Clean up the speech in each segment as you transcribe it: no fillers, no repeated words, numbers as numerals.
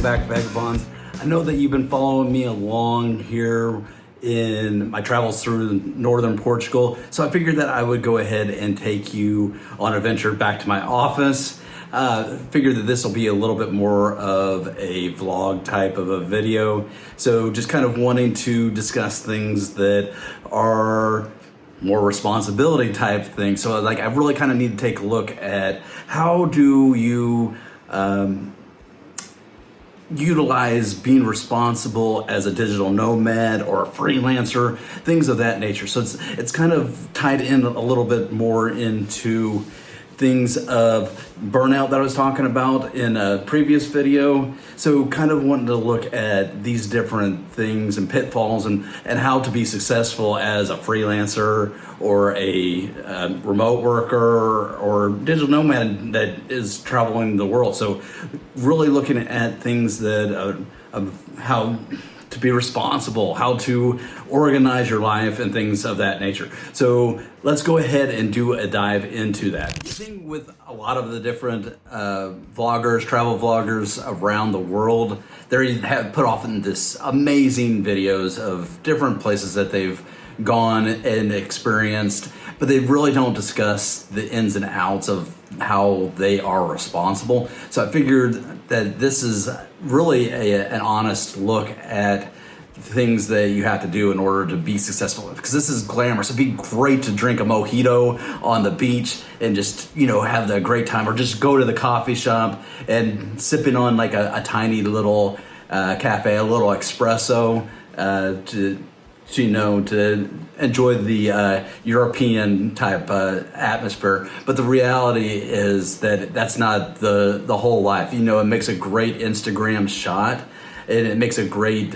back, Vagabonds. I know that you've been following me along here in my travels through northern Portugal, so I figured that I would go ahead and take you on an adventure back to my office. Figured that this will be a little bit more of a vlog type of a video, so just kind of wanting to discuss things that are more responsibility type things. So like I really kind of need to take a look at how do you utilize being responsible as a digital nomad or a freelancer, things of that nature. So it's kind of tied in a little bit more into things of burnout that I was talking about in a previous video. So kind of wanting to look at these different things and pitfalls and how to be successful as a freelancer or a remote worker or digital nomad that is traveling the world. So really looking at things that of how to be responsible, how to organize your life and things of that nature. So let's go ahead and do a dive into that. The thing with a lot of the different vloggers, travel vloggers around the world, they have put off in this amazing videos of different places that they've gone and experienced, but they really don't discuss the ins and outs of how they are responsible. So I figured that this is really an honest look at things that you have to do in order to be successful, because this is glamorous. It'd be great to drink a mojito on the beach and just, you know, have the great time, or just go to the coffee shop and sipping on like a tiny little cafe, a little espresso to enjoy the European type atmosphere. But the reality is that that's not the whole life. You know, it makes a great Instagram shot and it makes a great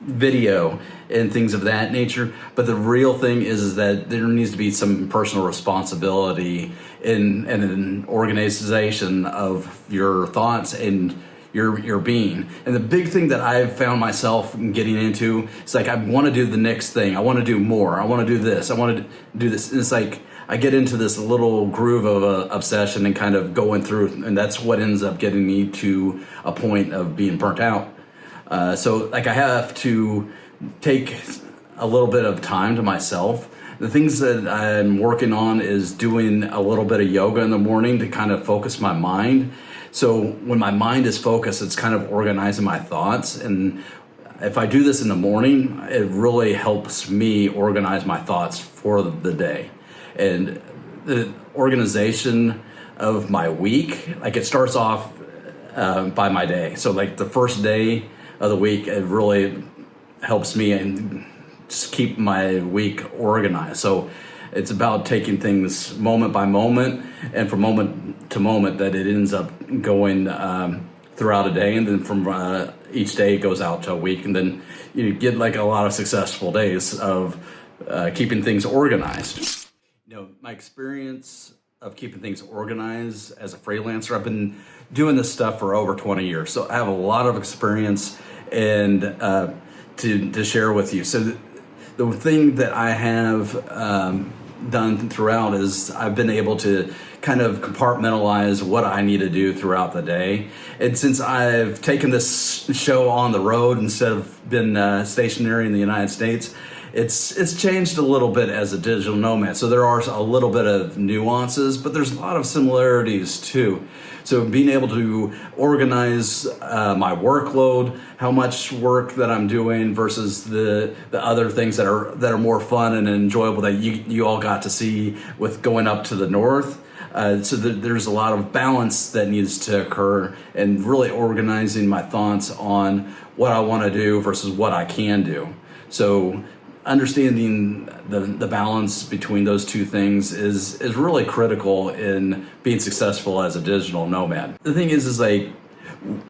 video and things of that nature. But the real thing is that there needs to be some personal responsibility in an organization of your thoughts and your being. And the big thing that I've found myself getting into is like, I want to do the next thing. I want to do more. I want to do this. I want to do this. And it's like, I get into this little groove of obsession and kind of going through, and that's what ends up getting me to a point of being burnt out. So like I have to take a little bit of time to myself. The things that I'm working on is doing a little bit of yoga in the morning to kind of focus my mind. So when my mind is focused, it's kind of organizing my thoughts. And if I do this in the morning, it really helps me organize my thoughts for the day. And the organization of my week, like it starts off by my day. So like the first day of the week, it really helps me and just keep my week organized. So it's about taking things moment by moment and from moment to moment that it ends up going throughout a day. And then from each day it goes out to a week. And then you get like a lot of successful days of keeping things organized. You know, my experience of keeping things organized as a freelancer, I've been doing this stuff for over 20 years. So I have a lot of experience and to share with you. So the thing that I have done throughout is I've been able to kind of compartmentalize what I need to do throughout the day. And since I've taken this show on the road instead of been stationary in the United States, it's changed a little bit as a digital nomad. So there are a little bit of nuances, but there's a lot of similarities too. So being able to organize my workload, how much work that I'm doing versus the other things that are more fun and enjoyable that you all got to see with going up to the north. So there's a lot of balance that needs to occur, and really organizing my thoughts on what I want to do versus what I can do. So understanding the balance between those two things is really critical in being successful as a digital nomad. The thing is like,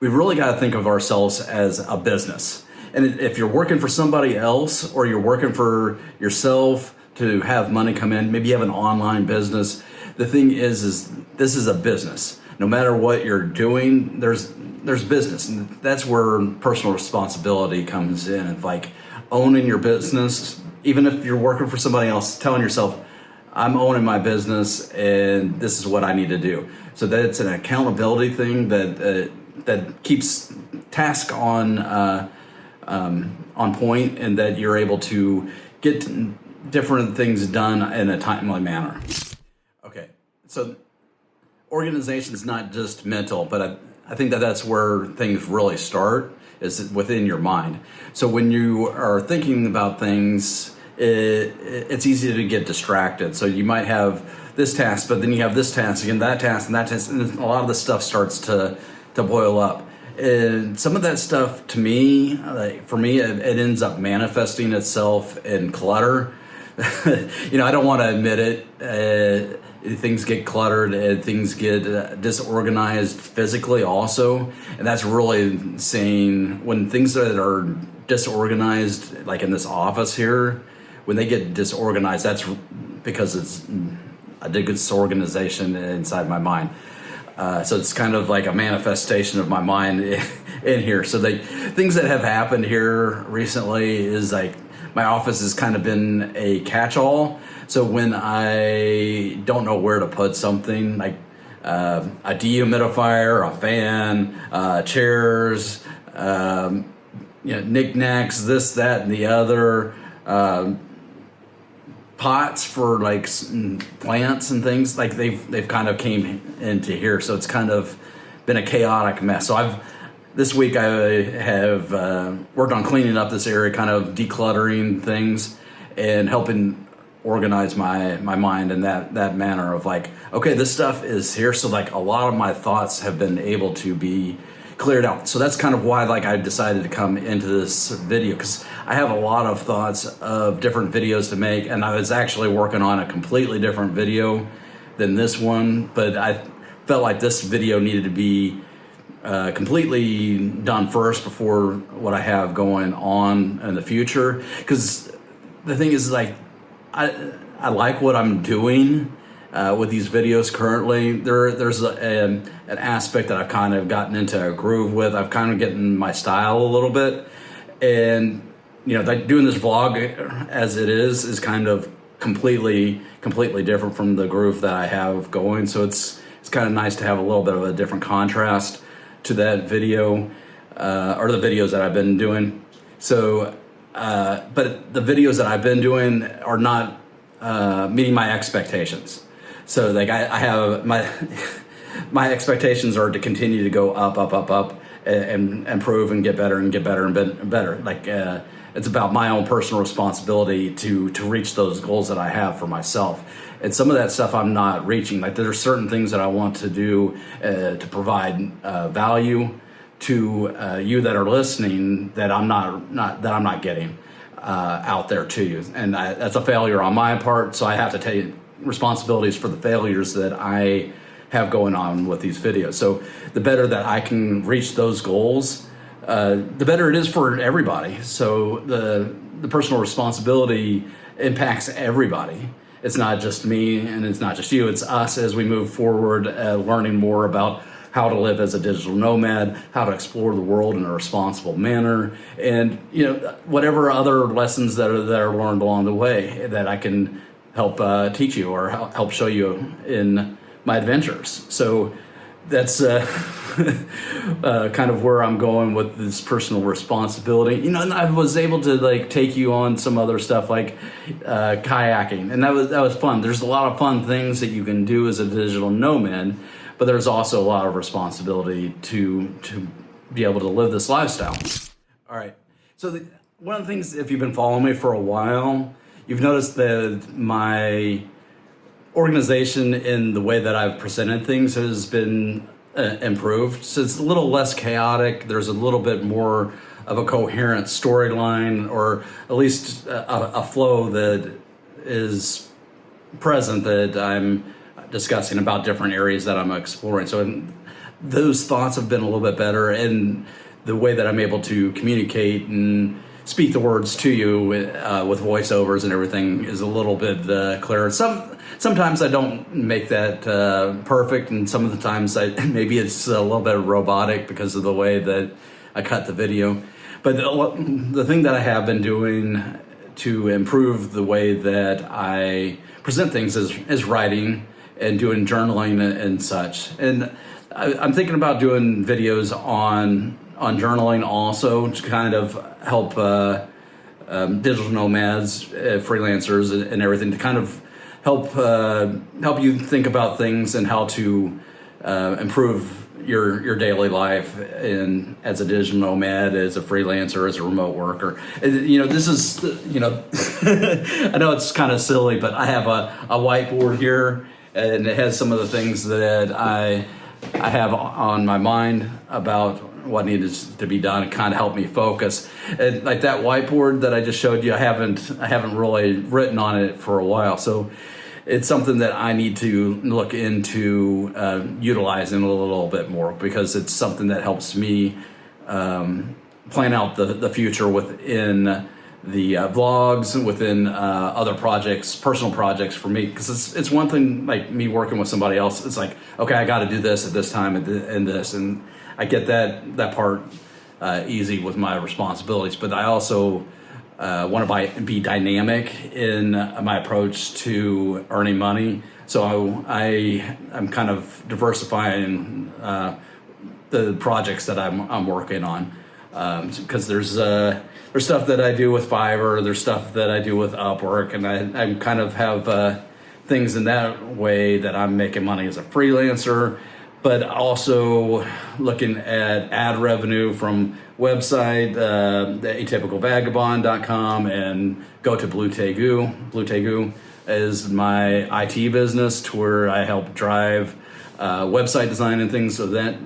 we've really got to think of ourselves as a business. And if you're working for somebody else or you're working for yourself to have money come in, maybe you have an online business, the thing is this is a business. No matter what you're doing, there's business. And that's where personal responsibility comes in. It's like owning your business, even if you're working for somebody else, telling yourself, I'm owning my business and this is what I need to do. So that's an accountability thing that that keeps task on point, and that you're able to get different things done in a timely manner. Okay, so organization is not just mental, but I think that that's where things really start, is within your mind. So when you are thinking about things, it's easy to get distracted. So you might have this task, but then you have this task and that task and that task, and a lot of the stuff starts to boil up. And some of that stuff, to me, for me, it ends up manifesting itself in clutter. You know, I don't want to admit it. Things get cluttered and things get disorganized physically also. And that's really saying, when things that are disorganized, like in this office here, when they get disorganized, that's because it's a disorganization inside my mind. So it's kind of like a manifestation of my mind in here. So things that have happened here recently is like, my office has kind of been a catch-all. So when I don't know where to put something, like a dehumidifier, a fan, chairs, knickknacks, this, that, and the other, pots for like plants and things, like they've kind of came into here. So it's kind of been a chaotic mess. So this week I have worked on cleaning up this area, kind of decluttering things and helping organize my mind in that manner of like, okay, this stuff is here. So like a lot of my thoughts have been able to be cleared out. So that's kind of why like I decided to come into this video, because I have a lot of thoughts of different videos to make, and I was actually working on a completely different video than this one, but I felt like this video needed to be completely done first before what I have going on in the future. Because the thing is, like, I like what I'm doing with these videos currently. There's an aspect that I've kind of gotten into a groove with. I've kind of gotten my style a little bit, and like doing this vlog as it is kind of completely different from the groove that I have going. So it's kind of nice to have a little bit of a different contrast to that video, or the videos that I've been doing. So, but the videos that I've been doing are not meeting my expectations. So like I have my expectations are to continue to go up and improve and get better and better. Like it's about my own personal responsibility to reach those goals that I have for myself. And some of that stuff I'm not reaching. Like there are certain things that I want to do to provide value to you that are listening that I'm not getting out there to you, and that's a failure on my part. So I have to take responsibilities for the failures that I have going on with these videos. So the better that I can reach those goals, the better it is for everybody. So the personal responsibility impacts everybody. It's not just me and it's not just you, it's us as we move forward, learning more about how to live as a digital nomad, how to explore the world in a responsible manner, and whatever other lessons that are learned along the way that I can help teach you or help show you in my adventures. So that's kind of where I'm going with this personal responsibility. And I was able to like take you on some other stuff like kayaking, and that was fun. There's a lot of fun things that you can do as a digital nomad, but there's also a lot of responsibility to be able to live this lifestyle. All right. So one of the things, if you've been following me for a while, you've noticed that my organization in the way that I've presented things has been improved. So it's a little less chaotic. There's a little bit more of a coherent storyline, or at least a flow that is present that I'm discussing about different areas that I'm exploring. So those thoughts have been a little bit better, and the way that I'm able to communicate and speak the words to you with voiceovers and everything is a little bit clearer. Sometimes I don't make that perfect, and some of the times maybe it's a little bit robotic because of the way that I cut the video. But the thing that I have been doing to improve the way that I present things is writing and doing journaling and such. And I'm thinking about doing videos on journaling also to kind of help digital nomads, freelancers, and everything, to kind of help you think about things and how to improve your daily life in as a digital nomad, as a freelancer, as a remote worker. This is, I know it's kind of silly, but I have a whiteboard here, and it has some of the things that I have on my mind about what needed to be done. It kind of helped me focus. And like that whiteboard that I just showed you, I haven't really written on it for a while, so it's something that I need to look into utilizing a little bit more, because it's something that helps me plan out the future within the vlogs, within other projects, personal projects for me. Because it's one thing, like me working with somebody else, it's like, okay, I got to do this at this time and this, and I get that part easy with my responsibilities. But I also want to be dynamic in my approach to earning money. So I'm kind of diversifying the projects that I'm working on, because there's stuff that I do with Fiverr, there's stuff that I do with Upwork, and I kind of have things in that way that I'm making money as a freelancer, but also looking at ad revenue from website, the atypicalvagabond.com, and go to Blue Tegu. Blue Tegu is my IT business, to where I help drive website design and things of that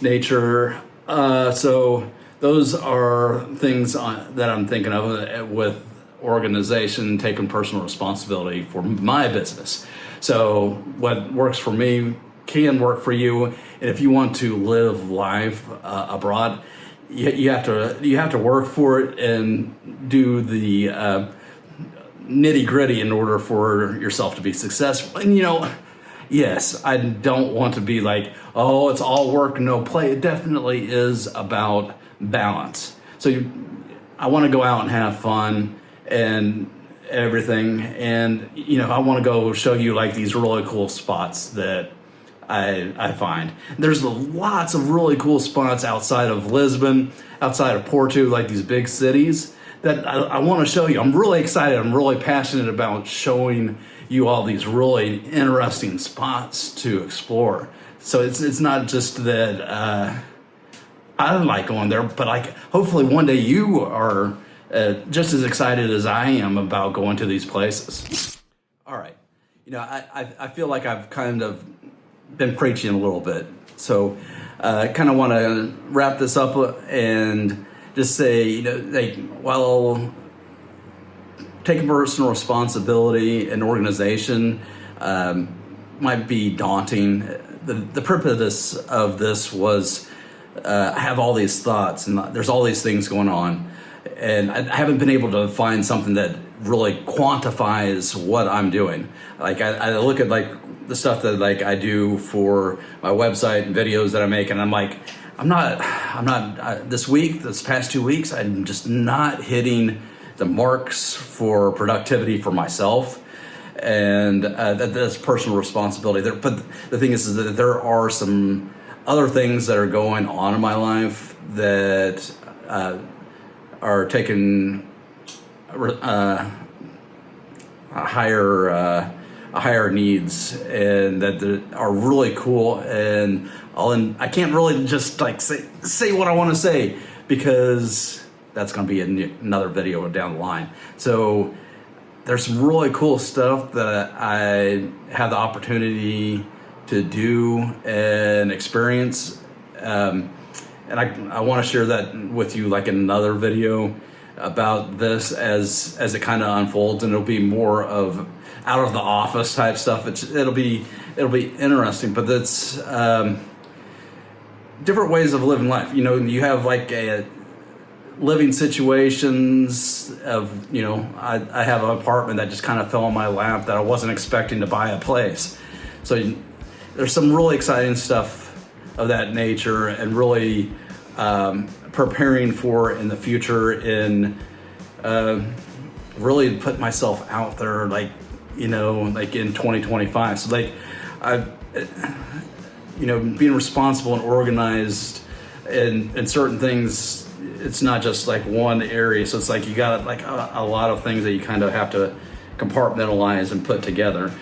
nature. So those are things that I'm thinking of with organization, taking personal responsibility for my business. So what works for me can work for you, and if you want to live life abroad, you have to work for it and do the nitty gritty in order for yourself to be successful. And yes, I don't want to be like, oh, it's all work, no play. It definitely is about balance. So I want to go out and have fun and everything, and I want to go show you like these really cool spots that I find. There's lots of really cool spots outside of Lisbon, outside of Porto, like these big cities that I want to show you. I'm really excited. I'm really passionate about showing you all these really interesting spots to explore. So it's not just that I like going there, but hopefully one day you are just as excited as I am about going to these places. All right. I feel like I've kind of been preaching a little bit. So I kind of want to wrap this up and just say, while taking personal responsibility and organization might be daunting, the purpose of this was I have all these thoughts and there's all these things going on, and I haven't been able to find something that really quantifies what I'm doing. Like I look at like the stuff that like I do for my website and videos that I make, and I'm like, I'm not this past 2 weeks, I'm just not hitting the marks for productivity for myself, and that's personal responsibility there. But the thing is that there are some other things that are going on in my life that are taking a higher needs, and that are really cool, and I can't really just like say what I want to say, because that's going to be another video down the line. So there's some really cool stuff that I have the opportunity to do and experience, and I want to share that with you like in another video about this as it kind of unfolds, and it'll be more of out of the office type stuff. It'll be interesting, but that's different ways of living life. You have like living situations of, I have an apartment that just kind of fell on my lap that I wasn't expecting to buy a place. So there's some really exciting stuff of that nature, and really preparing for in the future, in really put myself out there, like in 2025. So like being responsible and organized in certain things. It's not just like one area. So it's like you got like a lot of things that you kind of have to compartmentalize and put together.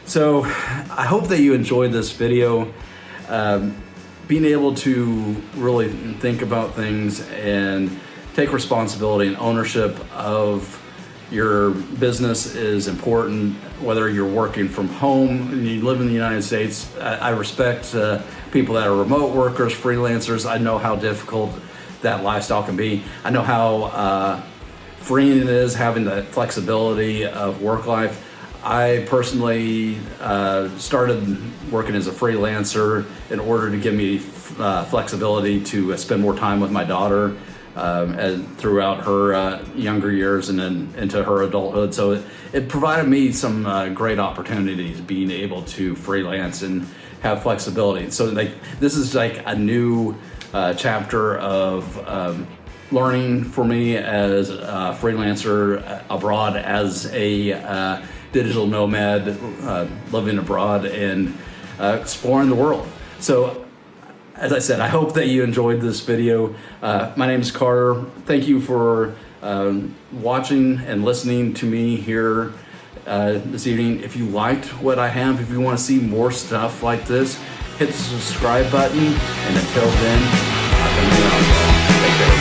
So I hope that you enjoyed this video. Being able to really think about things and take responsibility and ownership of your business is important, whether you're working from home and you live in the United States. I respect people that are remote workers, freelancers. I know how difficult that lifestyle can be. I know how freeing it is having the flexibility of work life. I personally started working as a freelancer in order to give me flexibility to spend more time with my daughter throughout her younger years and then into her adulthood. So it provided me some great opportunities being able to freelance and have flexibility. So this is like a new chapter of learning for me as a freelancer abroad, as a digital nomad living abroad and exploring the world. So as I said, I hope that you enjoyed this video. My name is Carter. Thank you for watching and listening to me here this evening. If you liked what I have, if you want to see more stuff like this, hit the subscribe button. And until then, I've been out. Take care.